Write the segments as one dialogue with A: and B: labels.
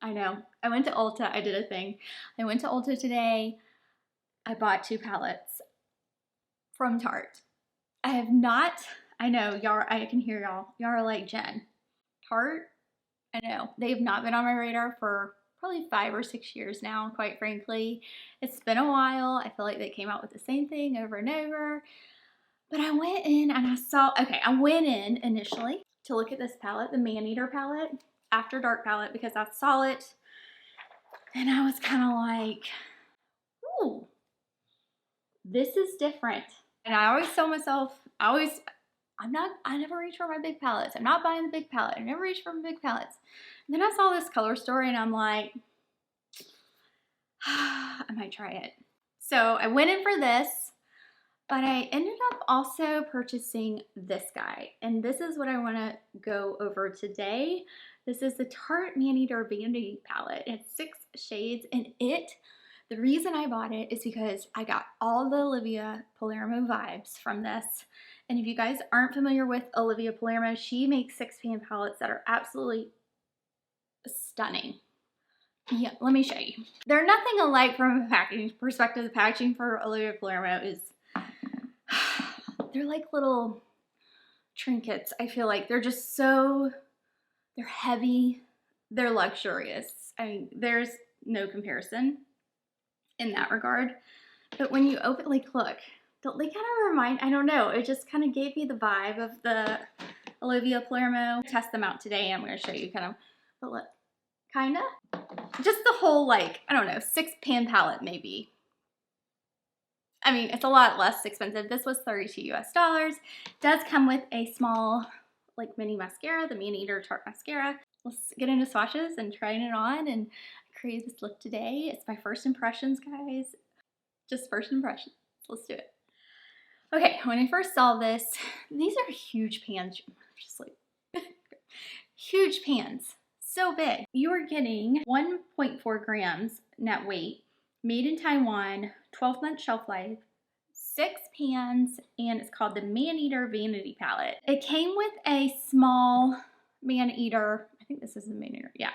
A: I know. I went to Ulta. I did a thing. I went to Ulta today. I bought 2 palettes from Tarte. I have not, I know, y'all, I can hear y'all. Y'all are like, Jen, Tarte? I know. They have not been on my radar for probably 5 or 6 years now, quite frankly. It's been a while. I feel like they came out with the same thing over and over. But I went in and I saw, okay, I went in initially to look at this palette, the Maneater palette, After Dark palette, because I saw it and I was kind of like, ooh, this is different. And I always tell myself, I never reach for my big palettes. I'm not buying the big palette. I never reach for my big palettes. And then I saw this color story and I'm like, I might try it. So I went in for this, but I ended up also purchasing this guy. And this is what I want to go over today. This is the Tarte Maneater Vanity palette. It's 6 shades and the reason I bought it is because I got all the Olivia Palermo vibes from this. And if you guys aren't familiar with Olivia Palermo, she makes 6-pan palettes that are absolutely stunning. Yeah, let me show you. They're nothing alike from a packaging perspective. The packaging for Olivia Palermo is, they're like little trinkets. I feel like they're just so, they're heavy, they're luxurious. I mean, there's no comparison in that regard. But when you open, like, look, don't they kind of remind, I don't know, it just kind of gave me the vibe of the Olivia Palermo. Test them out today. I'm going to show you kind of, but look, kind of. Just the whole, like, I don't know, 6-pan palette maybe. I mean, it's a lot less expensive. This was $32 US. It does come with a small, like, mini mascara, the Maneater Tarte mascara. Let's get into swatches and trying it on and create this look today. It's my first impressions, guys. Just first impressions. Let's do it. Okay, when I first saw this, these are huge pans. Just like, huge pans. So big. You are getting 1.4 grams net weight, made in Taiwan, 12-month shelf life, 6 pans, and it's called the Maneater Vanity palette. It came with a small Maneater, I think this is the Maneater, yeah.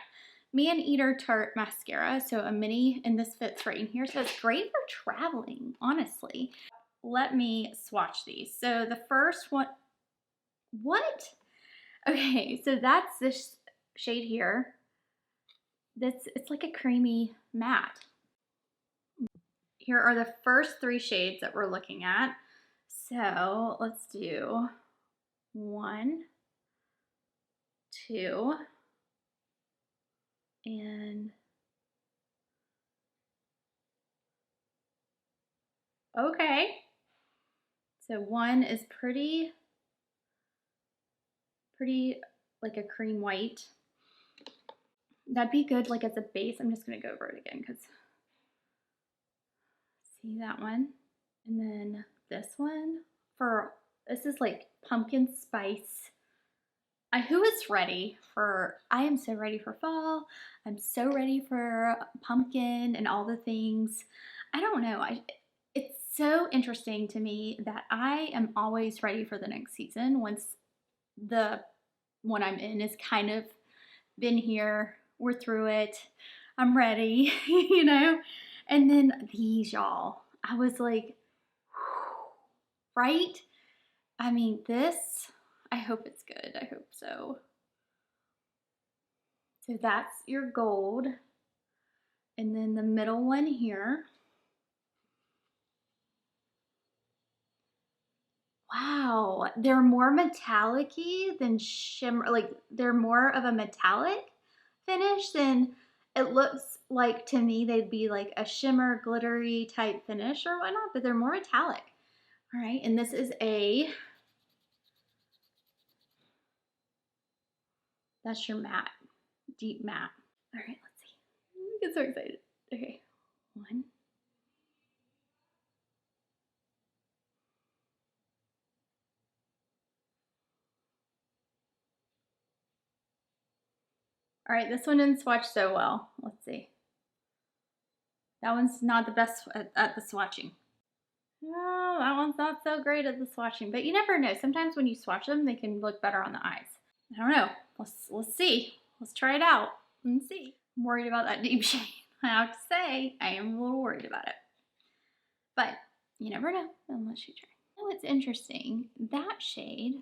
A: Maneater Tarte mascara, so a mini, and this fits right in here, so it's great for traveling, honestly. Let me swatch these. So the first one, what? Okay, so that's this shade here. It's like a creamy matte. Here are the first 3 shades that we're looking at. So let's do 1, 2, and okay. So 1 is pretty like a cream white. That'd be good like as a base. I'm just gonna go over it again because see that one. And then this one this is like pumpkin spice. Who is ready for, I am so ready for fall. I'm so ready for pumpkin and all the things. I don't know. It's so interesting to me that I am always ready for the next season once the one I'm in is kind of been here. We're through it. I'm ready, you know? And then these, y'all, I was like, right? I mean, this, I hope it's good. I hope so. So that's your gold. And then the middle one here. Wow, they're more metallic-y than shimmer, like they're more of a metallic finish than it looks like to me. They'd be like a shimmer, glittery type finish or whatnot, but they're more metallic. All right, and this is that's your matte, deep matte. All right, let's see. I get so excited. Okay, 1. All right, this one didn't swatch so well. Let's see. That one's not the best at the swatching. No, that one's not so great at the swatching, but you never know. Sometimes when you swatch them, they can look better on the eyes. I don't know. Let's see. Let's try it out and see. I'm worried about that deep shade. I have to say, I am a little worried about it. But you never know unless you try. Oh, it's interesting. That shade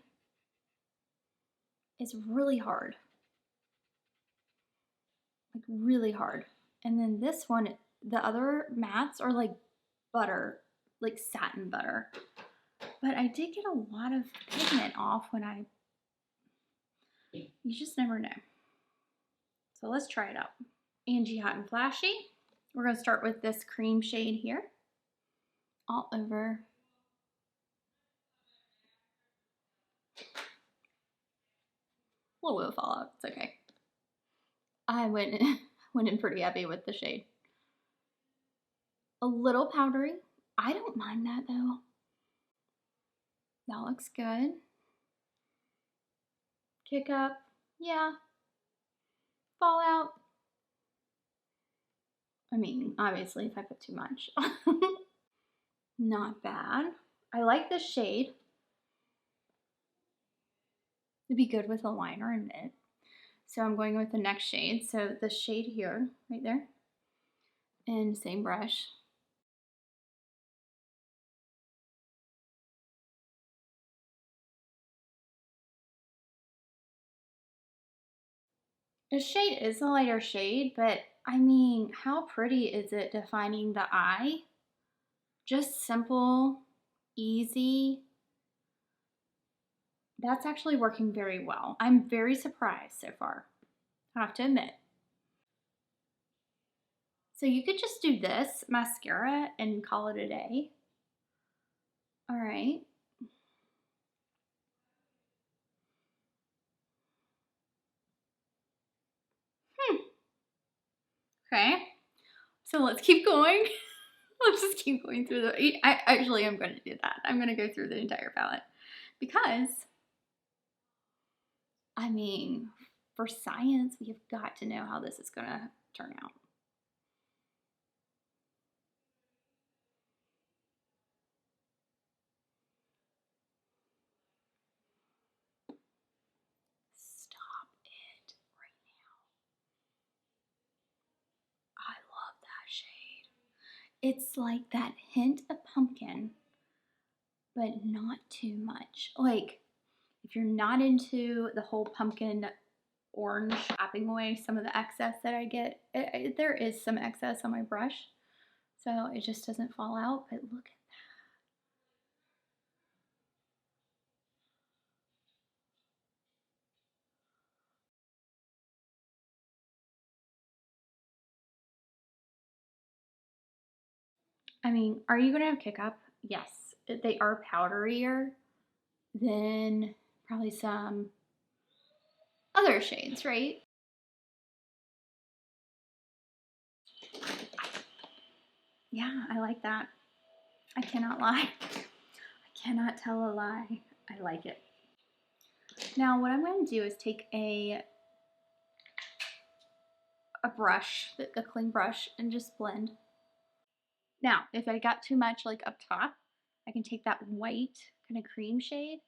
A: is really hard. Like really hard. And then this one, the other mattes are like butter, like satin butter. But I did get a lot of pigment off when you just never know. So let's try it out. Angie Hot and Flashy. We're gonna start with this cream shade here. All over. A little bit of fallout, it's okay. I went in pretty heavy with the shade. A little powdery. I don't mind that though. That looks good. Kick up, yeah. Fallout. I mean, obviously if I put too much. Not bad. I like this shade. It'd be good with a liner and it. So I'm going with the next shade. So the shade here, right there, and same brush. The shade is a lighter shade, but I mean, how pretty is it defining the eye? Just simple, easy. That's actually working very well. I'm very surprised so far, I have to admit. So you could just do this mascara and call it a day. All right. Okay. So let's keep going. Let's just keep going through the, actually I'm going to do that. I'm going to go through the entire palette because, I mean, for science, we have got to know how this is going to turn out. Stop it right now. I love that shade. It's like that hint of pumpkin, but not too much. Like, if you're not into the whole pumpkin orange, tapping away some of the excess that I get, there is some excess on my brush, so it just doesn't fall out, but look at I mean, are you gonna have kick up? Yes. They are powderier than probably some other shades, right? Yeah, I like that. I cannot lie. I cannot tell a lie. I like it. Now what I'm going to do is take a brush, a clean brush, and just blend. Now, if I got too much like up top, I can take that white kind of cream shade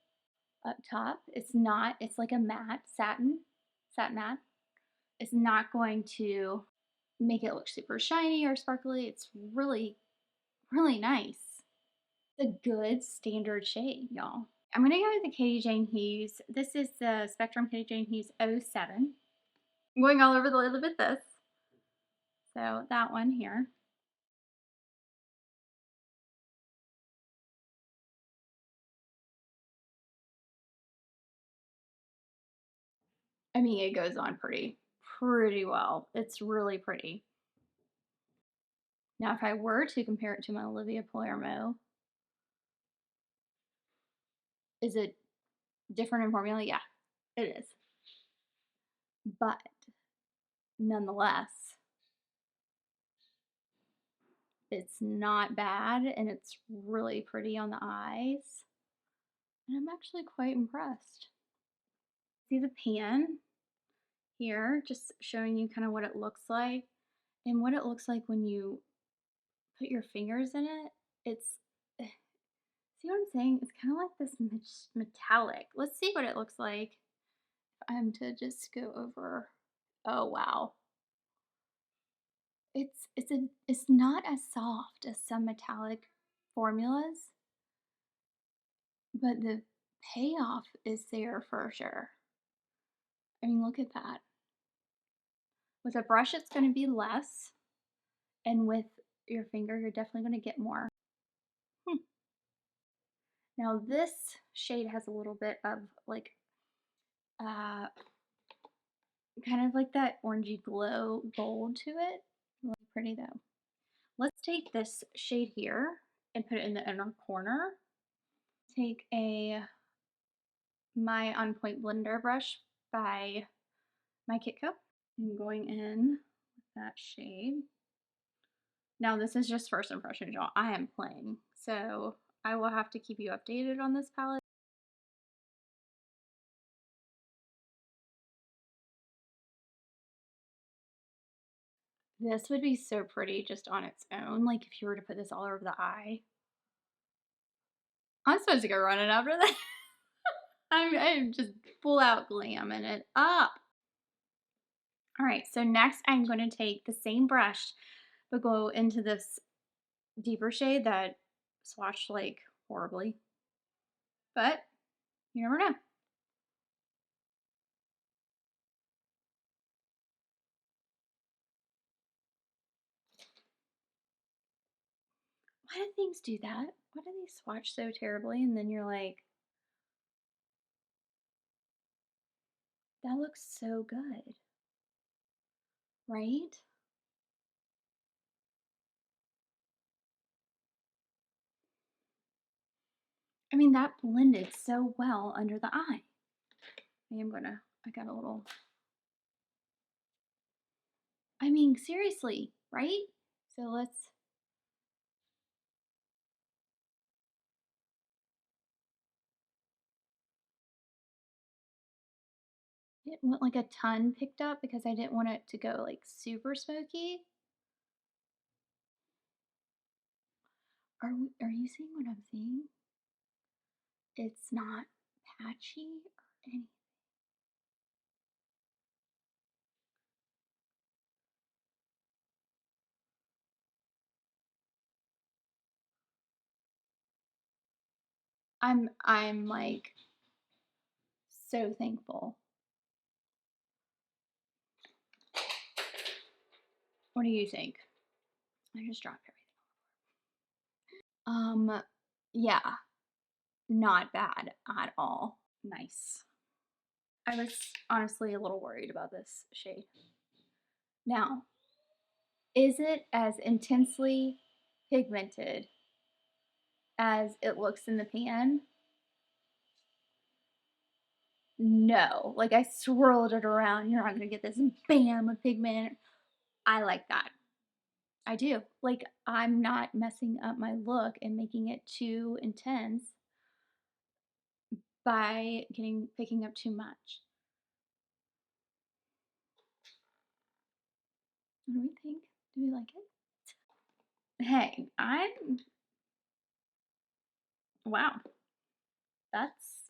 A: up top. It's not, it's like a matte, satin matte. It's not going to make it look super shiny or sparkly. It's really, really nice. It's a good standard shade, y'all. I'm gonna go with the Katie Jane Hughes. This is the Spectrum Katie Jane Hughes 07. I'm going all over the lid with this. So that one here. I mean, it goes on pretty well. It's really pretty. Now, if I were to compare it to my Olivia Palermo, is it different in formula? Yeah, it is. But nonetheless, it's not bad and it's really pretty on the eyes. And I'm actually quite impressed. See the pan here, just showing you kind of what it looks like and what it looks like when you put your fingers in it. It's, see what I'm saying? It's kind of like this metallic. Let's see what it looks like if I'm to just go over. Oh, wow. it's not as soft as some metallic formulas, but the payoff is there for sure. I mean, look at that. With a brush, it's going to be less, and with your finger, you're definitely going to get more. Now this shade has a little bit of like, uh, kind of like that orangey glow gold to it. Really pretty though. Let's take this shade here and put it in the inner corner. Take my On Point blender brush by my Kitco. I'm going in with that shade. Now this is just first impressions, y'all. I am playing, so I will have to keep you updated on this palette. This would be so pretty just on its own, like if you were to put this all over the eye. I'm supposed to go running after that. I'm just full out glamming it up. All right, so next I'm going to take the same brush, but go into this deeper shade that swatched like horribly. But you never know. Why do things do that? Why do they swatch so terribly? And then you're like, that looks so good, right? I mean, that blended so well under the eye. I got a little, I mean, seriously, right? So I didn't want like a ton picked up because I didn't want it to go like super smoky. Are you seeing what I'm seeing? It's not patchy or anything. I'm like so thankful. What do you think? I just dropped everything. Yeah, not bad at all. Nice. I was honestly a little worried about this shade. Now, is it as intensely pigmented as it looks in the pan? No. Like I swirled it around. You're not gonna get this bam of pigment. I like that. I do. Like I'm not messing up my look and making it too intense by picking up too much. What do we think? Do we like it? Hey, wow. That's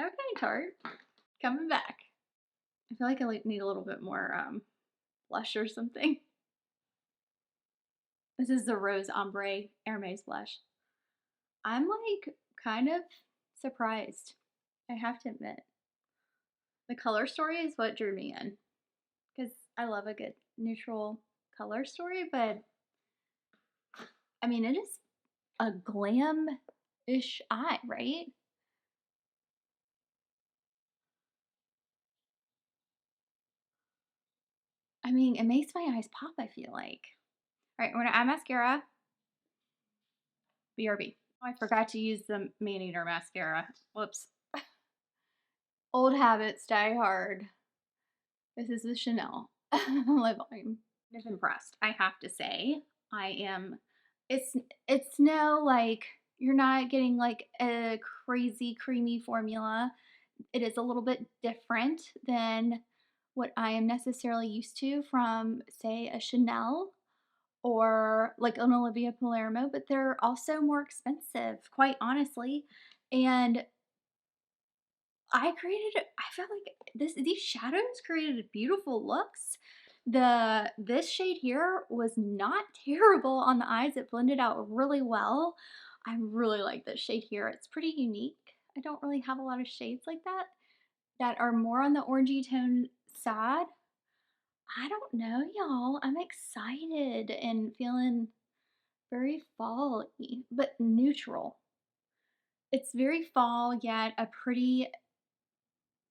A: okay, Tarte. Coming back. I feel like I need a little bit more blush or something. This is the Rose Ombre Hermes blush. I'm like kind of surprised, I have to admit. The color story is what drew me in because I love a good neutral color story, but I mean, it is a glam-ish eye, right? I mean, it makes my eyes pop, I feel like. All right, we're gonna add mascara. BRB. Oh, I forgot to use the Maneater mascara. Whoops. Old habits die hard. This is the Chanel lip line. I'm impressed, I have to say. I am. It's no like you're not getting like a crazy creamy formula. It is a little bit different than what I am necessarily used to from, say, a Chanel or like an Olivia Palermo, but they're also more expensive, quite honestly. And I felt like these shadows created beautiful looks. This shade here was not terrible on the eyes. It blended out really well. I really like this shade here. It's pretty unique. I don't really have a lot of shades like that are more on the orangey tone side. I don't know, y'all. I'm excited and feeling very fall-y, but neutral. It's very fall, yet a pretty,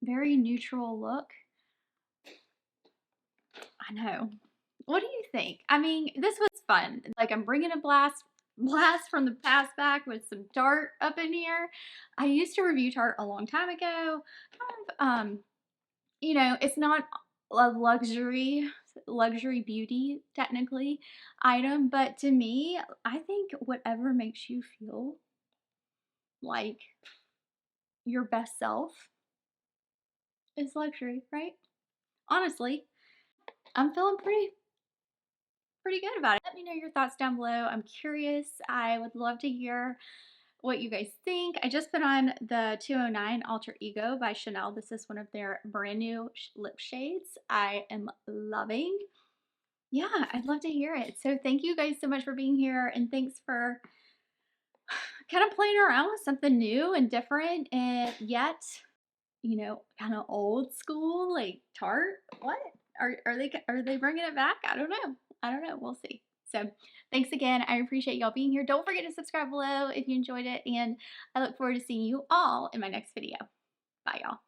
A: very neutral look. I know. What do you think? I mean, this was fun. Like, I'm bringing a blast from the past back with some Tarte up in here. I used to review Tarte a long time ago. You know, it's not a luxury beauty technically item, but to me, I think whatever makes you feel like your best self is luxury, right? Honestly, I'm feeling pretty good about it. Let me know your thoughts down below. I'm curious. I would love to hear what you guys think. I just put on the 209 Alter Ego by Chanel. This is one of their brand new lip shades. I am loving. Yeah, I'd love to hear it. So thank you guys so much for being here, and thanks for kind of playing around with something new and different and yet, you know, kind of old school, like Tarte. What? Are they bringing it back? I don't know. I don't know. We'll see. So thanks again. I appreciate y'all being here. Don't forget to subscribe below if you enjoyed it, and I look forward to seeing you all in my next video. Bye, y'all.